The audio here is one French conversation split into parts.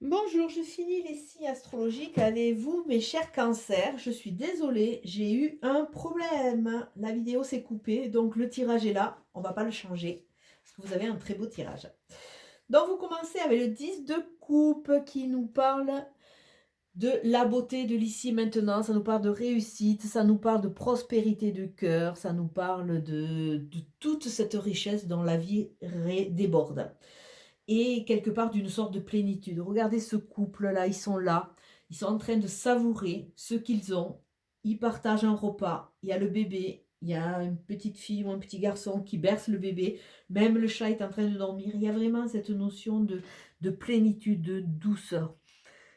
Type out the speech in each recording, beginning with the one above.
Bonjour, je finis les signes astrologiques. Allez-vous, mes chers cancers? Je suis désolée, j'ai eu un problème. La vidéo s'est coupée, donc le tirage est là. On va pas le changer, parce que vous avez un très beau tirage. Donc vous commencez avec le 10 de coupe qui nous parle de la beauté de l'ici et maintenant. Ça nous parle de réussite, ça nous parle de prospérité de cœur, ça nous parle de toute cette richesse dont la vie déborde et quelque part d'une sorte de plénitude. Regardez ce couple-là, ils sont en train de savourer ce qu'ils ont. Ils partagent un repas, il y a le bébé, il y a une petite fille ou un petit garçon qui berce le bébé, même le chat est en train de dormir. Il y a vraiment cette notion de plénitude, de douceur.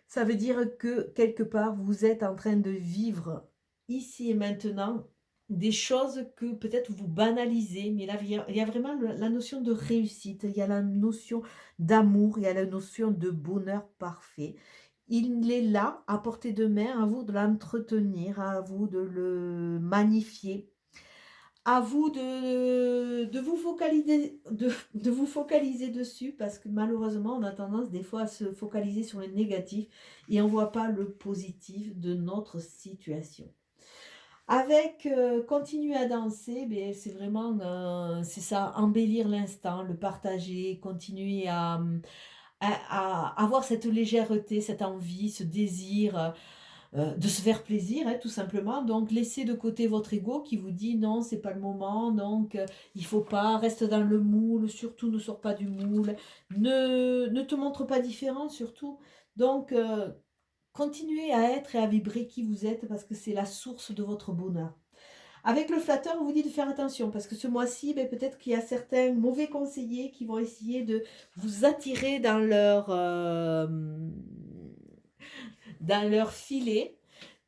Ça veut dire que quelque part, vous êtes en train de vivre ici et maintenant des choses que peut-être vous banalisez, mais là, il y a vraiment la notion de réussite, il y a la notion d'amour, il y a la notion de bonheur parfait. Il est là, à portée de main, à vous de l'entretenir, à vous de le magnifier, à vous de vous focaliser dessus parce que malheureusement, on a tendance des fois à se focaliser sur le négatif et on ne voit pas le positif de notre situation. Avec continuer à danser, beh, c'est vraiment, c'est ça, embellir l'instant, le partager, continuer à avoir cette légèreté, cette envie, ce désir, de se faire plaisir, hein, tout simplement. Donc laissez de côté votre ego qui vous dit: «Non, c'est pas le moment, donc il faut pas, reste dans le moule, surtout ne sors pas du moule, ne te montre pas différent surtout». Donc continuez à être et à vibrer qui vous êtes parce que c'est la source de votre bonheur. Avec le flatteur, on vous dit de faire attention parce que ce mois-ci, beh, peut-être qu'il y a certains mauvais conseillers qui vont essayer de vous attirer dans leur filet.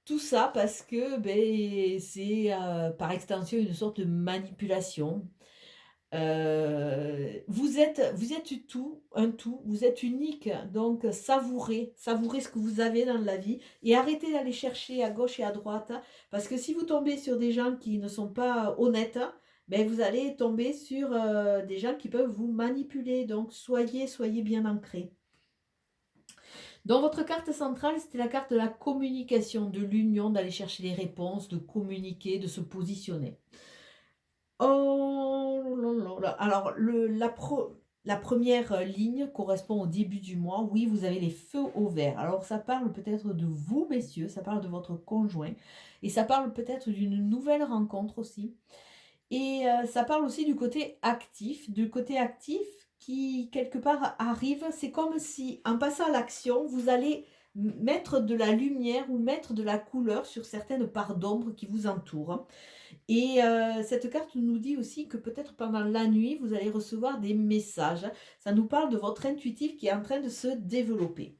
Tout ça parce que, beh, c'est, par extension une sorte de manipulation. Vous êtes tout, un tout, vous êtes unique, donc savourez ce que vous avez dans la vie et arrêtez d'aller chercher à gauche et à droite, parce que si vous tombez sur des gens qui ne sont pas honnêtes, beh, vous allez tomber sur, des gens qui peuvent vous manipuler, donc soyez bien ancrés. Dans votre carte centrale, c'était la carte de la communication, de l'union, d'aller chercher les réponses, de communiquer, de se positionner. Oh là là là. Alors la première ligne correspond au début du mois. Oui, vous avez les feux au vert. Alors ça parle peut-être de vous, messieurs, ça parle de votre conjoint et ça parle peut-être d'une nouvelle rencontre aussi. Et ça parle aussi du côté actif qui quelque part arrive. C'est comme si en passant à l'action, vous allez mettre de la lumière ou mettre de la couleur sur certaines parts d'ombre qui vous entourent. Et cette carte nous dit aussi que peut-être pendant la nuit, vous allez recevoir des messages. Ça nous parle de votre intuitif qui est en train de se développer.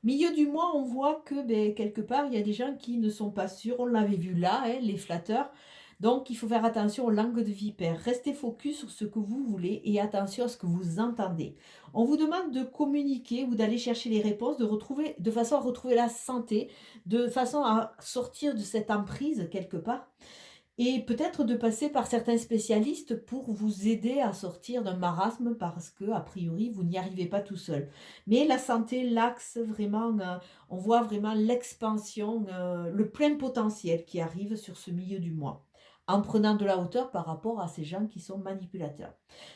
Au milieu du mois, on voit que, beh, quelque part, il y a des gens qui ne sont pas sûrs. On l'avait vu là, hein, les flatteurs. Donc, il faut faire attention aux langues de vipère. Restez focus sur ce que vous voulez et attention à ce que vous entendez. On vous demande de communiquer ou d'aller chercher les réponses, de façon à retrouver la santé, de façon à sortir de cette emprise quelque part. Et peut-être de passer par certains spécialistes pour vous aider à sortir d'un marasme parce que a priori, vous n'y arrivez pas tout seul. Mais la santé, l'axe vraiment, on voit vraiment l'expansion, le plein potentiel qui arrive sur ce milieu du mois, en prenant de la hauteur par rapport à ces gens qui sont manipulateurs.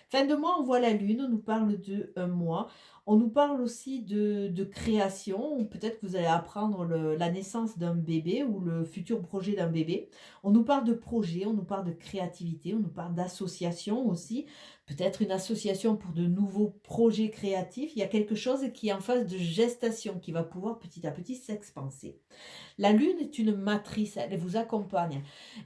Fin de mois, on voit la lune, on nous parle de un mois. On nous parle aussi de création, ou peut-être que vous allez apprendre la naissance d'un bébé ou le futur projet d'un bébé. On nous parle de projet, on nous parle de créativité, on nous parle d'association aussi. Peut-être une association pour de nouveaux projets créatifs. Il y a quelque chose qui est en phase de gestation, qui va pouvoir petit à petit s'expanser. La lune est une matrice, elle vous accompagne.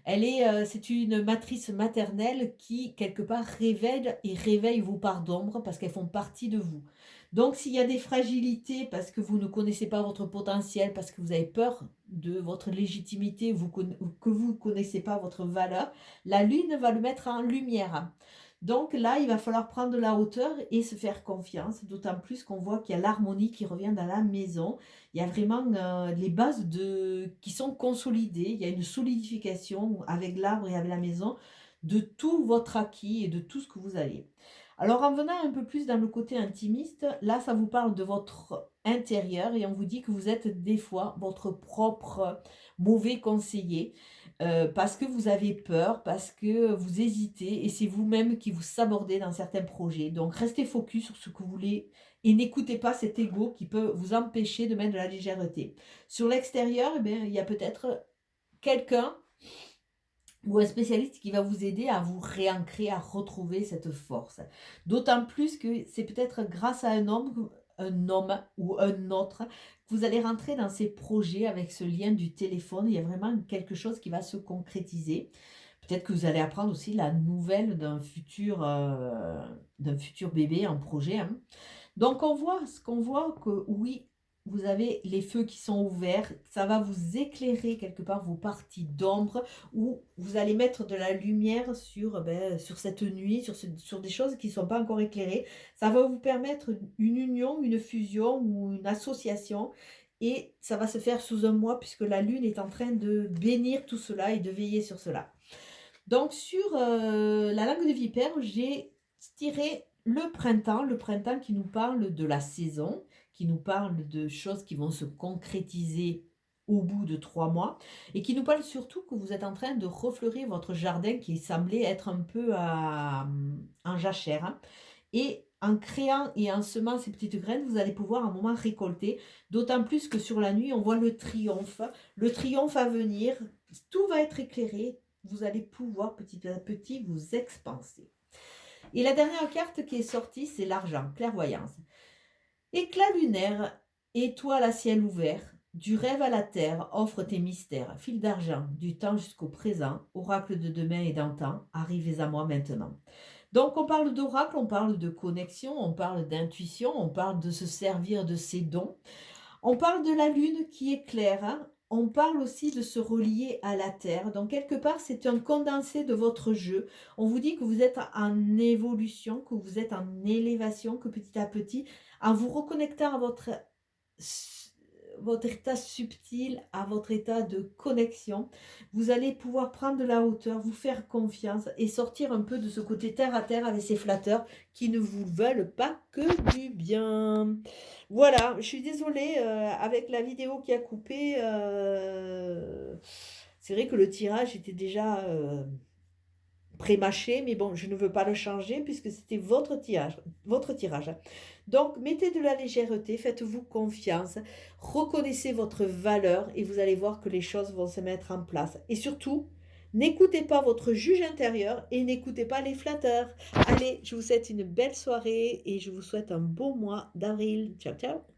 C'est une matrice maternelle qui, quelque part, réveille vos parts d'ombre parce qu'elles font partie de vous. Donc, s'il y a des fragilités parce que vous ne connaissez pas votre potentiel, parce que vous avez peur de votre légitimité, ou que vous ne connaissez pas votre valeur, la lune va le mettre en lumière. Donc là, il va falloir prendre de la hauteur et se faire confiance, d'autant plus qu'on voit qu'il y a l'harmonie qui revient dans la maison. Il y a vraiment les bases qui sont consolidées. Il y a une solidification avec l'arbre et avec la maison de tout votre acquis et de tout ce que vous avez. Alors en venant un peu plus dans le côté intimiste, là ça vous parle de votre intérieur et on vous dit que vous êtes des fois votre propre mauvais conseiller, parce que vous avez peur, parce que vous hésitez et c'est vous-même qui vous sabordez dans certains projets. Donc restez focus sur ce que vous voulez et n'écoutez pas cet ego qui peut vous empêcher de mettre de la légèreté. Sur l'extérieur, eh bien, il y a peut-être quelqu'un ou un spécialiste qui va vous aider à vous réancrer, à retrouver cette force. D'autant plus que c'est peut-être grâce à un homme ou un autre, que vous allez rentrer dans ces projets avec ce lien du téléphone. Il y a vraiment quelque chose qui va se concrétiser. Peut-être que vous allez apprendre aussi la nouvelle d'un futur bébé en projet, hein. Donc on voit ce qu'on voit que oui, vous avez les feux qui sont ouverts, ça va vous éclairer quelque part vos parties d'ombre où vous allez mettre de la lumière sur, sur cette nuit, sur des choses qui ne sont pas encore éclairées. Ça va vous permettre une union, une fusion ou une association et ça va se faire sous un mois puisque la lune est en train de bénir tout cela et de veiller sur cela. Donc sur la langue de vipère, j'ai tiré le printemps qui nous parle de la saison, qui nous parle de choses qui vont se concrétiser au bout de 3 mois et qui nous parle surtout que vous êtes en train de refleurir votre jardin qui semblait être un peu en jachère, hein. Et en créant et en semant ces petites graines, vous allez pouvoir un moment récolter, d'autant plus que sur la nuit, on voit le triomphe à venir, tout va être éclairé, vous allez pouvoir petit à petit vous expanser. Et la dernière carte qui est sortie, c'est l'argent, clairvoyance. Éclat lunaire, étoile à ciel ouvert, du rêve à la terre, offre tes mystères, fil d'argent, du temps jusqu'au présent, oracle de demain et d'antan, arrivez à moi maintenant. Donc on parle d'oracle, on parle de connexion, on parle d'intuition, on parle de se servir de ses dons. On parle de la lune qui éclaire, hein. On parle aussi de se relier à la terre. Donc quelque part, c'est un condensé de votre jeu. On vous dit que vous êtes en évolution, que vous êtes en élévation, que petit à petit, en vous reconnectant à votre état subtil, à votre état de connexion, vous allez pouvoir prendre de la hauteur, vous faire confiance et sortir un peu de ce côté terre à terre avec ces flatteurs qui ne vous veulent pas que du bien. Voilà, je suis désolée, avec la vidéo qui a coupé, c'est vrai que le tirage était déjà pré-mâché, mais bon, je ne veux pas le changer puisque c'était votre tirage. Donc, mettez de la légèreté, faites-vous confiance, reconnaissez votre valeur et vous allez voir que les choses vont se mettre en place. Et surtout, n'écoutez pas votre juge intérieur et n'écoutez pas les flatteurs. Allez, je vous souhaite une belle soirée et je vous souhaite un beau mois d'avril. Ciao, ciao!